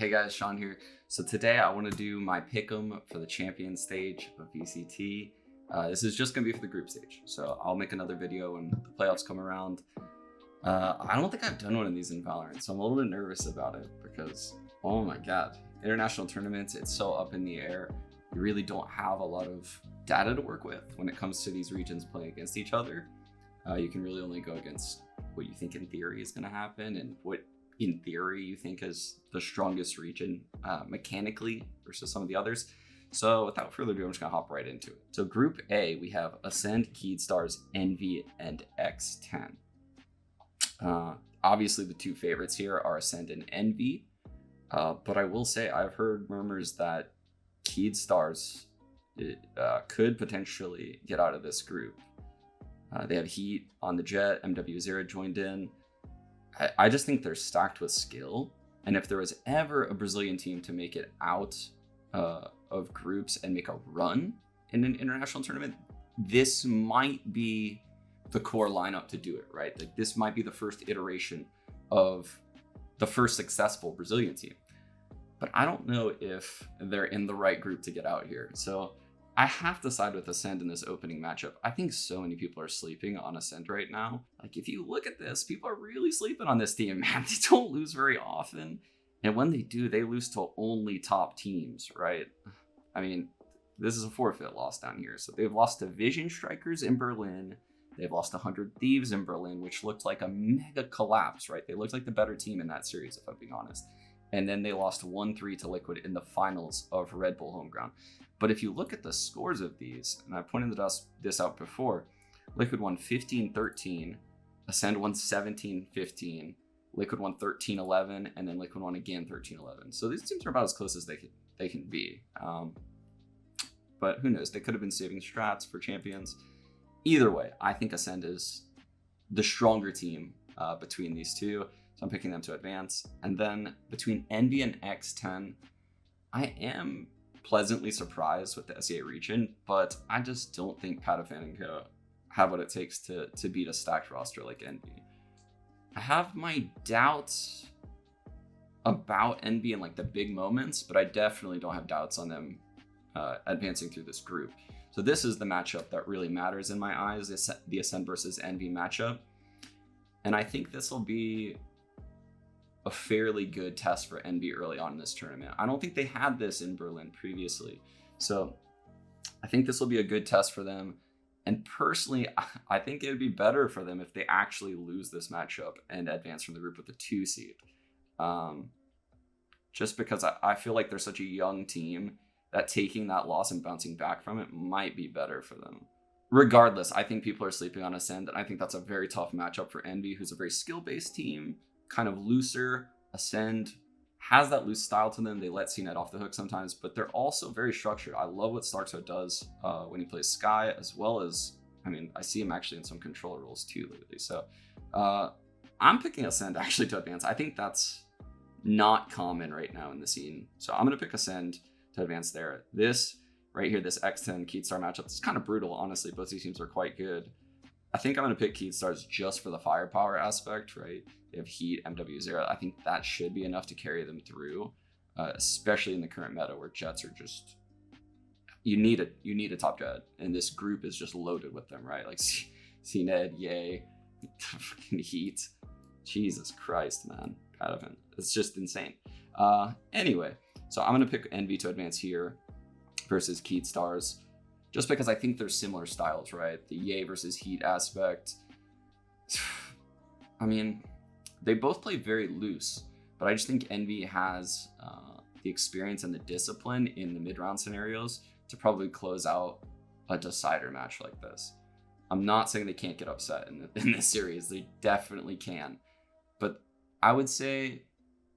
Hey guys, Sean here. So today I want to do my pick'em for the champion stage of VCT. This is just going to be for the group stage. So I'll make another video when the playoffs come around. I don't think I've done one of these in Valorant, so I'm a little bit nervous about it because, oh my god, international tournaments, it's so up in the air. You really don't have a lot of data to work with when it comes to these regions playing against each other. You can really only go against what you think in theory is going to happen and what in theory you think is the strongest region mechanically versus some of the others. So without further ado, I'm just gonna hop right into it. So Group A, we have Ascend, Keydstars, Envy, and X10. Obviously the two favorites here are Ascend and Envy, but I will say I've heard murmurs that Keydstars could potentially get out of this group. They have Heat on the Jet, MW0 joined in. I just think they're stacked with skill, and if there was ever a Brazilian team to make it out of groups and make a run in an international tournament, this might be the core lineup to do it, right? Like this might be the first iteration of the first successful Brazilian team. But I don't know if they're in the right group to get out here. So I have to side with Ascend in this opening matchup. I think so many people are sleeping on Ascend right now. Like if you look at this, people are really sleeping on this team, man. They don't lose very often. And when they do, they lose to only top teams, right? I mean, this is a forfeit loss down here. So they've lost to Vision Strikers in Berlin. They've lost to 100 Thieves in Berlin, which looked like a mega collapse, right? They looked like the better team in that series, if I'm being honest. And then they lost 1-3 to Liquid in the finals of Red Bull Homeground. But if you look at the scores of these, and I pointed this out before, Liquid won 15-13, Ascend won 17-15, Liquid won 13-11, and then Liquid won again 13-11. So these teams are about as close as they can be. But who knows? They could have been saving strats for champions. Either way, I think Ascend is the stronger team between these two. So I'm picking them to advance. And then between Envy and X10, I am pleasantly surprised with the SEA region, but I just don't think Patafan and Co have what it takes to beat a stacked roster like Envy. I have my doubts about Envy in like the big moments, but I definitely don't have doubts on them advancing through this group. So this is the matchup that really matters in my eyes, the Ascend versus Envy matchup. And I think this will be a fairly good test for Envy early on in this tournament. I don't think they had this in Berlin previously. So I think this will be a good test for them. And personally, I think it would be better for them if they actually lose this matchup and advance from the group with a 2 seed. Just because I feel like they're such a young team that taking that loss and bouncing back from it might be better for them. Regardless, I think people are sleeping on Ascend, and I think that's a very tough matchup for Envy, who's a very skill-based team, kind of looser. Ascend has that loose style to them. They let CNET off the hook sometimes, but they're also very structured. I love what Starkso does when he plays Sky, as well as, I mean, I see him actually in some controller roles too lately. So I'm picking Ascend actually to advance. I think that's not common right now in the scene. So I'm going to pick Ascend to advance there. This right here, this X10 Keystar matchup, it's kind of brutal, honestly. Both these teams are quite good. I think I'm going to pick Keydstars just for the firepower aspect, right? They have Heat, MW0. I think that should be enough to carry them through, especially in the current meta where Jets are just, you need a top Jet, and this group is just loaded with them, right? Like CNED, Yay, fucking Heat. Jesus Christ, man. Patafan. It's just insane. Anyway, so I'm going to pick Envy to advance here versus Keydstars, just because I think they're similar styles, right? The Yay versus Heat aspect. I mean, they both play very loose, but I just think Envy has the experience and the discipline in the mid-round scenarios to probably close out a decider match like this. I'm not saying they can't get upset in this series. They definitely can. But I would say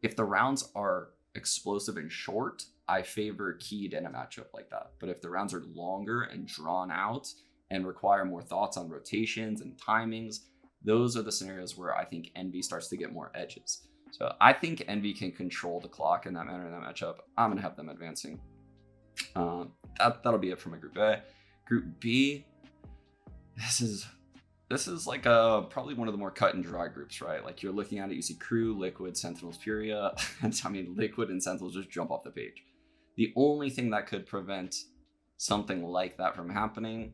if the rounds are explosive and short, I favor Keyed in a matchup like that. But if the rounds are longer and drawn out and require more thoughts on rotations and timings, those are the scenarios where I think Envy starts to get more edges. So I think Envy can control the clock in that manner in that matchup. I'm going to have them advancing. That'll be it for my Group A. Group B, this is this is like probably one of the more cut and dry groups, right? Like you're looking at it, you see Crew, Liquid, Sentinels, Furia, and I mean Liquid and Sentinels just jump off the page. The only thing that could prevent something like that from happening,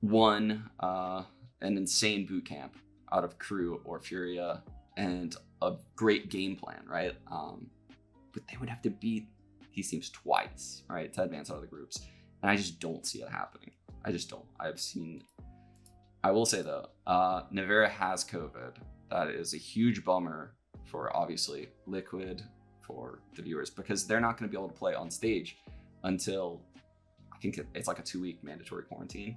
one, an insane boot camp out of Crew or Furia and a great game plan, right? But they would have to beat these teams twice, right, to advance out of the groups. And I just don't see it happening. I just don't. I will say though, Nevera has COVID. That is a huge bummer for obviously Liquid, for the viewers, because they're not going to be able to play on stage until I think it's like a 2-week mandatory quarantine.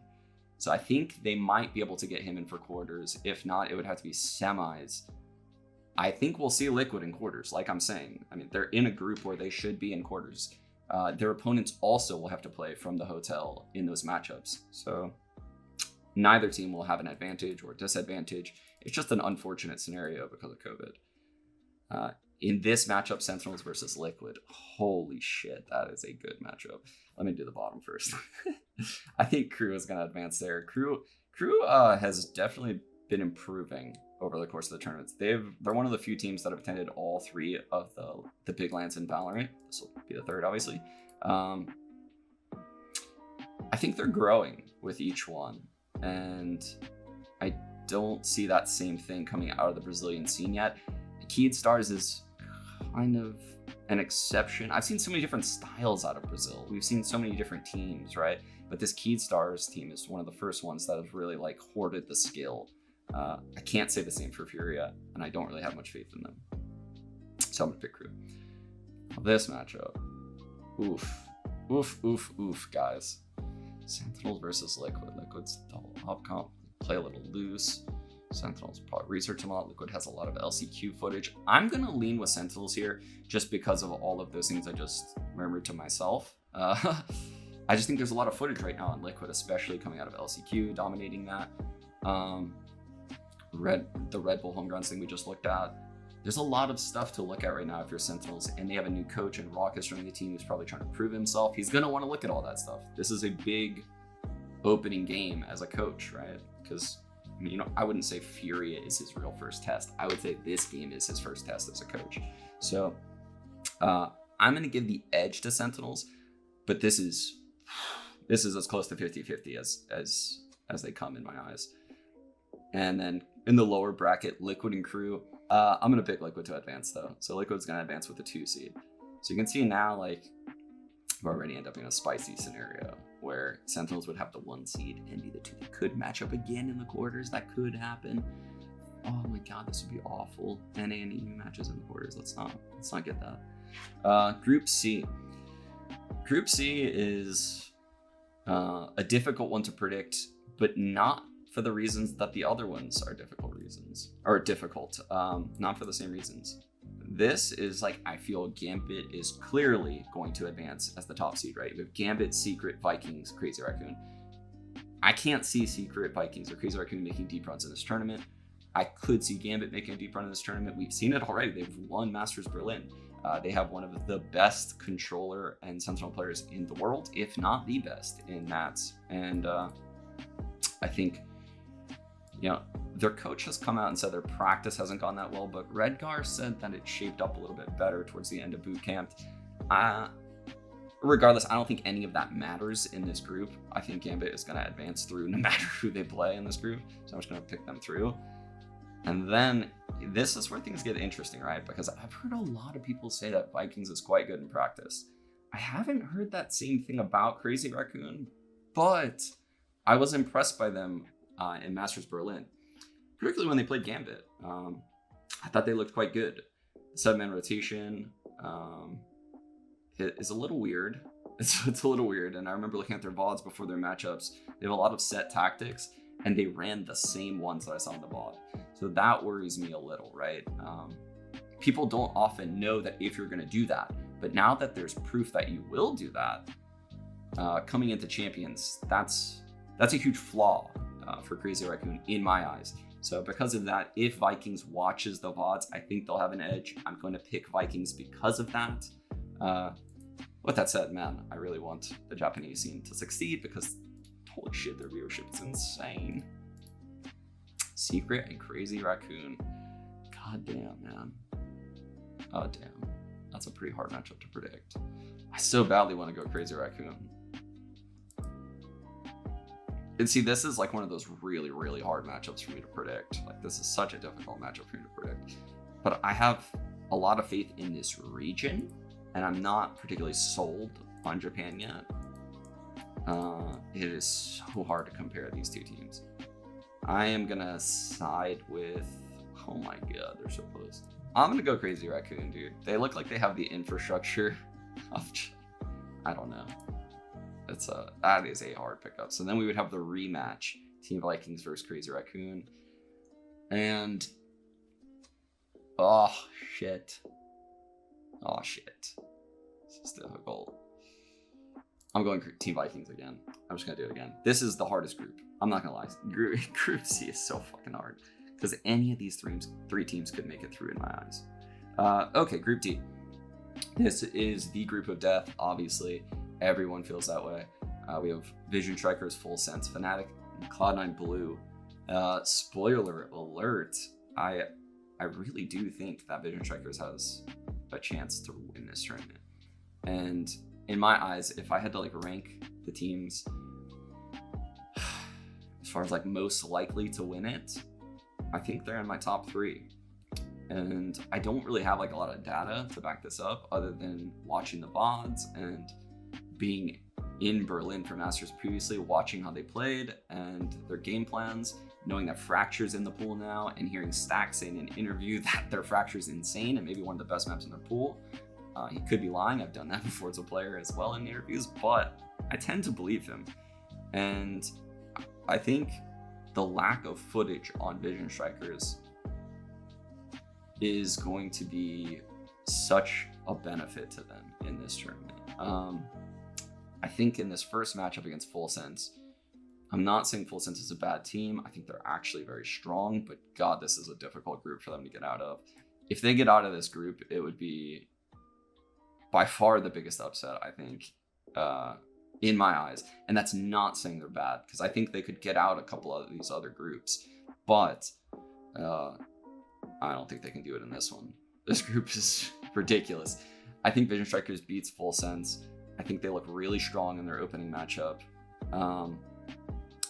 So I think they might be able to get him in for quarters. If not, it would have to be semis. I think we'll see Liquid in quarters, like I'm saying. I mean, they're in a group where they should be in quarters. Their opponents also will have to play from the hotel in those matchups. So neither team will have an advantage or disadvantage. It's just an unfortunate scenario because of COVID. In this matchup, Sentinels versus Liquid, holy shit, that is a good matchup. Let me do the bottom first. I think Crew is going to advance there. Crew has definitely been improving over the course of the tournaments. They're one of the few teams that have attended all 3 of the big lands in Valorant. This will be the 3rd, obviously. I think they're growing with each one, and I don't see that same thing coming out of the Brazilian scene yet. Keyed Stars is kind of an exception. I've seen so many different styles out of Brazil. We've seen so many different teams, right? But this Keyed Stars team is one of the first ones that has really like hoarded the skill. I can't say the same for Furia, and I don't really have much faith in them. So I'm gonna pick Crew. This matchup, oof, guys. Sentinels versus Liquid. Liquid's double up comp, play a little loose. Sentinels probably research a lot. Liquid has a lot of LCQ footage. I'm gonna lean with Sentinels here just because of all of those things I just murmured to myself. I just think there's a lot of footage right now on Liquid, especially coming out of LCQ, dominating that. The Red Bull home grounds thing we just looked at. There's a lot of stuff to look at right now if you're Sentinels, and they have a new coach and Raucus joining the team who's probably trying to prove himself. He's gonna want to look at all that stuff. This is a big opening game as a coach, right? Because I wouldn't say Furia is his real first test. I would say this game is his first test as a coach. So I'm gonna give the edge to Sentinels, but this is as close to 50-50 as they come in my eyes. And then in the lower bracket, Liquid and Crew. I'm going to pick Liquid to advance, though. So Liquid's going to advance with the 2 seed. So you can see now, like, we're already end up in a spicy scenario where Sentinels would have the 1 seed and be the 2. They could match up again in the quarters. That could happen. Oh my god, this would be awful. NA and EU matches in the quarters. Let's not get that. Group C. Group C is a difficult one to predict, but not for the reasons that the other ones are difficult, not for the same reasons. This is like, I feel Gambit is clearly going to advance as the top seed, right? We have Gambit, Secret, Vikings, Crazy Raccoon. I can't see Secret, Vikings, or Crazy Raccoon making deep runs in this tournament. I could see Gambit making a deep run in this tournament. We've seen it already. They've won Masters Berlin. They have one of the best controller and Sentinel players in the world, if not the best in Nats. And I think, their coach has come out and said their practice hasn't gone that well, but Redgar said that it shaped up a little bit better towards the end of boot camp. Regardless, I don't think any of that matters in this group. I think Gambit is going to advance through no matter who they play in this group, so I'm just going to pick them through. And then this is where things get interesting, right? Because I've heard a lot of people say that Vikings is quite good in practice. I haven't heard that same thing about Crazy Raccoon, but I was impressed by them in Masters Berlin, particularly when they played Gambit. I thought they looked quite good. The 7-man rotation is a little weird. It's a little weird, and I remember looking at their VODs before their matchups. They have a lot of set tactics, and they ran the same ones that I saw in the VOD. So that worries me a little, right? People don't often know that if you're going to do that, but now that there's proof that you will do that, coming into Champions, that's a huge flaw for Crazy Raccoon in my eyes. So because of that, if Vikings watches the VODs, I think they'll have an edge. I'm going to pick Vikings because of that. With that said, man, I really want the Japanese scene to succeed because holy shit, their viewership is insane. Secret and Crazy Raccoon. God damn, man. Oh, damn. That's a pretty hard matchup to predict. I so badly want to go Crazy Raccoon. And see, this is like one of those really, really hard matchups for me to predict. Like, this is such a difficult matchup for me to predict. But I have a lot of faith in this region, and I'm not particularly sold on Japan yet. It is so hard to compare these two teams. I am gonna side with, oh my god, they're so close. I'm gonna go Crazy Raccoon, dude. They look like they have the infrastructure of, I don't know. That is a hard pickup. So then we would have the rematch, Team Vikings versus Crazy Raccoon. And, oh shit. This is difficult. I'm going Team Vikings again. I'm just gonna do it again. This is the hardest group. I'm not gonna lie. Group C is so fucking hard because any of these three teams could make it through in my eyes. Okay, Group D. This is the group of death. Obviously, everyone feels that way. We have Vision Strikers, Full Sense, Fnatic, and Cloud9 Blue. Spoiler alert. I really do think that Vision Strikers has a chance to win this tournament. And in my eyes, if I had to like rank the teams as far as like most likely to win it, I think they're in my top 3. And I don't really have like a lot of data to back this up other than watching the VODs and being in Berlin for Masters previously, watching how they played and their game plans, knowing that Fracture's in the pool now, and hearing Stack say in an interview that their Fracture's insane and maybe one of the best maps in their pool. He could be lying. I've done that before as a player as well in interviews, but I tend to believe him. And I think the lack of footage on Vision Strikers is going to be such a benefit to them in this tournament. I think in this first matchup against Full Sense, I'm not saying Full Sense is a bad team. I think they're actually very strong, but God, this is a difficult group for them to get out of. If they get out of this group, it would be by far the biggest upset, I think, in my eyes. And that's not saying they're bad, because I think they could get out a couple of these other groups, but I don't think they can do it in this one. This group is ridiculous. I think Vision Strikers beats Full Sense. I think they look really strong in their opening matchup.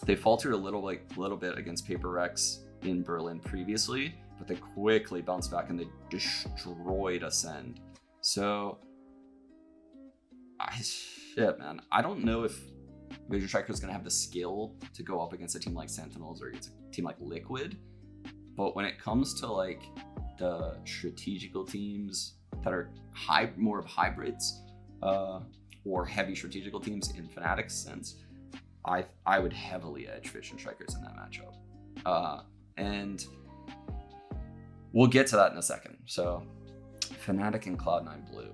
They faltered a little bit against Paper Rex in Berlin previously, but they quickly bounced back and they destroyed Ascend. So, shit, man. I don't know if Vision Striker is going to have the skill to go up against a team like Sentinels or against a team like Liquid. But when it comes to like the strategical teams that are more of hybrids, or heavy strategical teams in Fnatic's sense, I would heavily edge Vision Strikers in that matchup. And we'll get to that in a second. So Fnatic and Cloud9 Blue.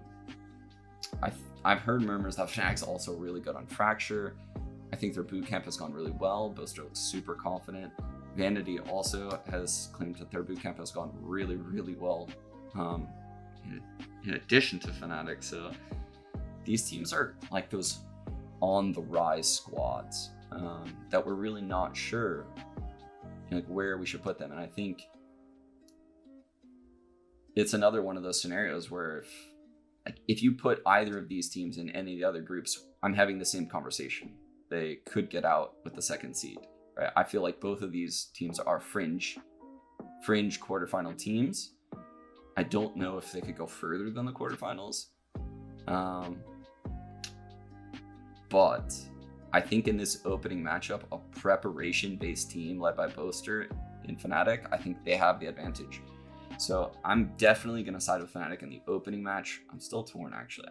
I've heard murmurs that Fnatic's also really good on Fracture. I think their bootcamp has gone really well. Boaster looks super confident. Vanity also has claimed that their bootcamp has gone really, really well, in addition to Fnatic. So these teams are like those on the rise squads that we're really not sure like where we should put them. And I think it's another one of those scenarios where if you put either of these teams in any of the other groups, I'm having the same conversation. They could get out with the second seed. Right? I feel like both of these teams are fringe quarterfinal teams. I don't know if they could go further than the quarterfinals. But I think in this opening matchup, a preparation-based team led by Boaster in Fnatic, I think they have the advantage. So I'm definitely going to side with Fnatic in the opening match. I'm still torn, actually,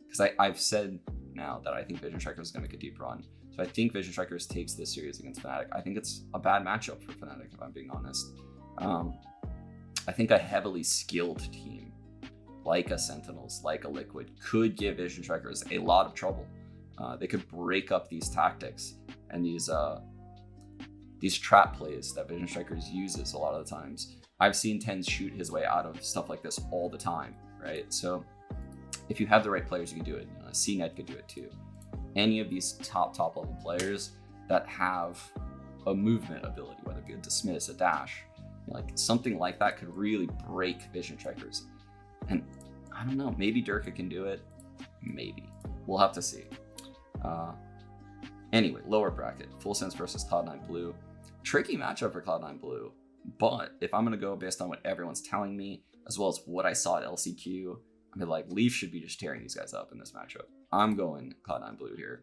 because I've said now that I think Vision Strikers is going to make a deep run. So I think Vision Strikers takes this series against Fnatic. I think it's a bad matchup for Fnatic, if I'm being honest. I think a heavily skilled team, like a Sentinels, like a Liquid, could give Vision Strikers a lot of trouble. They could break up these tactics and these trap plays that Vision Strikers uses a lot of the times. I've seen Tens shoot his way out of stuff like this all the time, right? So if you have the right players, you can do it. CNET could do it too. Any of these top level players that have a movement ability, whether it be a dismiss, a dash, like something like that could really break vision strikers. And I don't know, maybe Durka can do it. Maybe. We'll have to see. Anyway, lower bracket, Full Sense versus Cloud9 Blue. Tricky matchup for Cloud9 Blue, but if I'm going to go based on what everyone's telling me, as well as what I saw at LCQ, I mean, like, Leaf should be just tearing these guys up in this matchup. I'm going Cloud9 Blue here.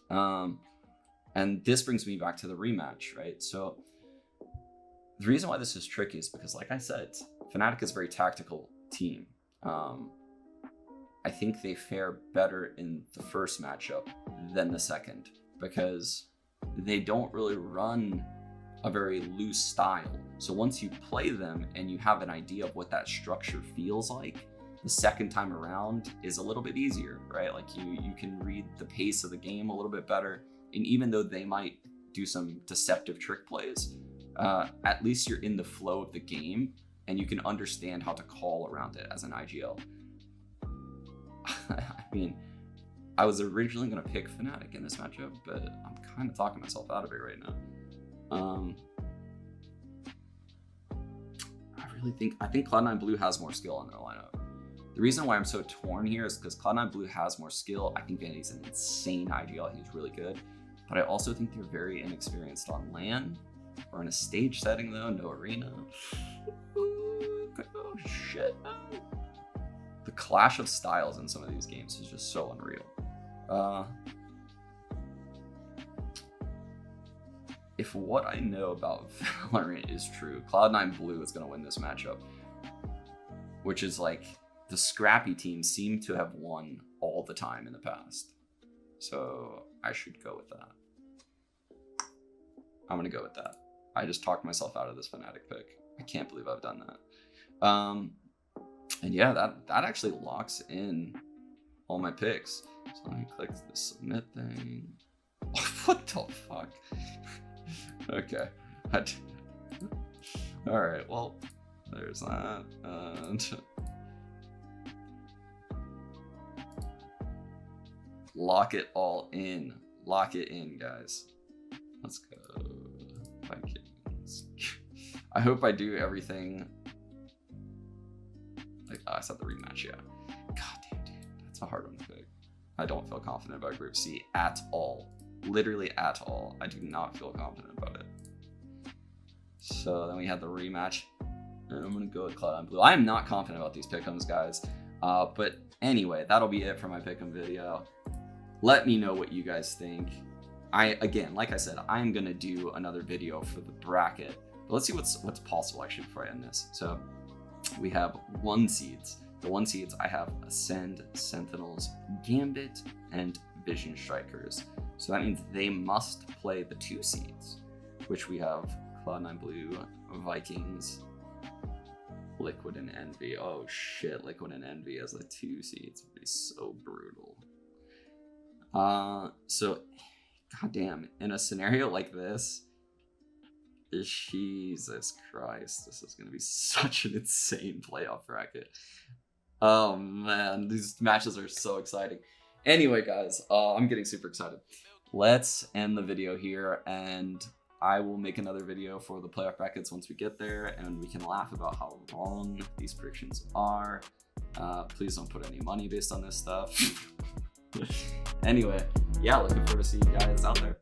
And this brings me back to the rematch, right? So the reason why this is tricky is because, like I said, Fnatic is a very tactical team. I think they fare better in the first matchup than the second because they don't really run a very loose style. So once you play them and you have an idea of what that structure feels like, the second time around is a little bit easier, right? Like you can read the pace of the game a little bit better. And even though they might do some deceptive trick plays, at least you're in the flow of the game and you can understand how to call around it as an IGL. I mean, I was originally going to pick Fnatic in this matchup, but I'm kind of talking myself out of it right now. I think Cloud9 Blue has more skill on their lineup. The reason why I'm so torn here is because Cloud9 Blue has more skill. I think Vanity's an insane IGL. He's really good. But I also think they're very inexperienced on LAN or in a stage setting, though. No arena. Oh, shit, man. The clash of styles in some of these games is just so unreal. If what I know about Valorant is true, Cloud9 Blue is going to win this matchup. Which is like, the scrappy teams seem to have won all the time in the past. So I should go with that. I'm going to go with that. I just talked myself out of this Fnatic pick. I can't believe I've done that. And yeah, that actually locks in all my picks. So let me click the submit thing. What the fuck? Okay. All right, well, there's that. And lock it all in. Lock it in, guys. Let's go. Vikings. I hope I do everything. Like, I said the rematch, yeah. God damn, dude. That's a hard one to pick. I don't feel confident about Group C at all. Literally at all. I do not feel confident about it. So then we had the rematch. And I'm going to go with Cloud9 Blue. I am not confident about these Pickems, guys. But anyway, that'll be it for my Pickem video. Let me know what you guys think. Again, like I said, I'm going to do another video for the bracket. But let's see what's possible, actually, before I end this. So we have 1 seeds. The 1 seeds, I have Ascend, Sentinels, Gambit, and Vision Strikers. So that means they must play the 2 seeds, which we have Cloud9 Blue, Vikings, Liquid, and Envy. Oh shit, Liquid and Envy as the 2 seeds would be so brutal. So, goddamn, in a scenario like this, Jesus Christ, this is going to be such an insane playoff bracket. Oh man, these matches are so exciting. Anyway, guys, I'm getting super excited. Let's end the video here, and I will make another video for the playoff brackets once we get there, and we can laugh about how wrong these predictions are. Please don't put any money based on this stuff. Anyway, yeah, looking forward to seeing you guys out there.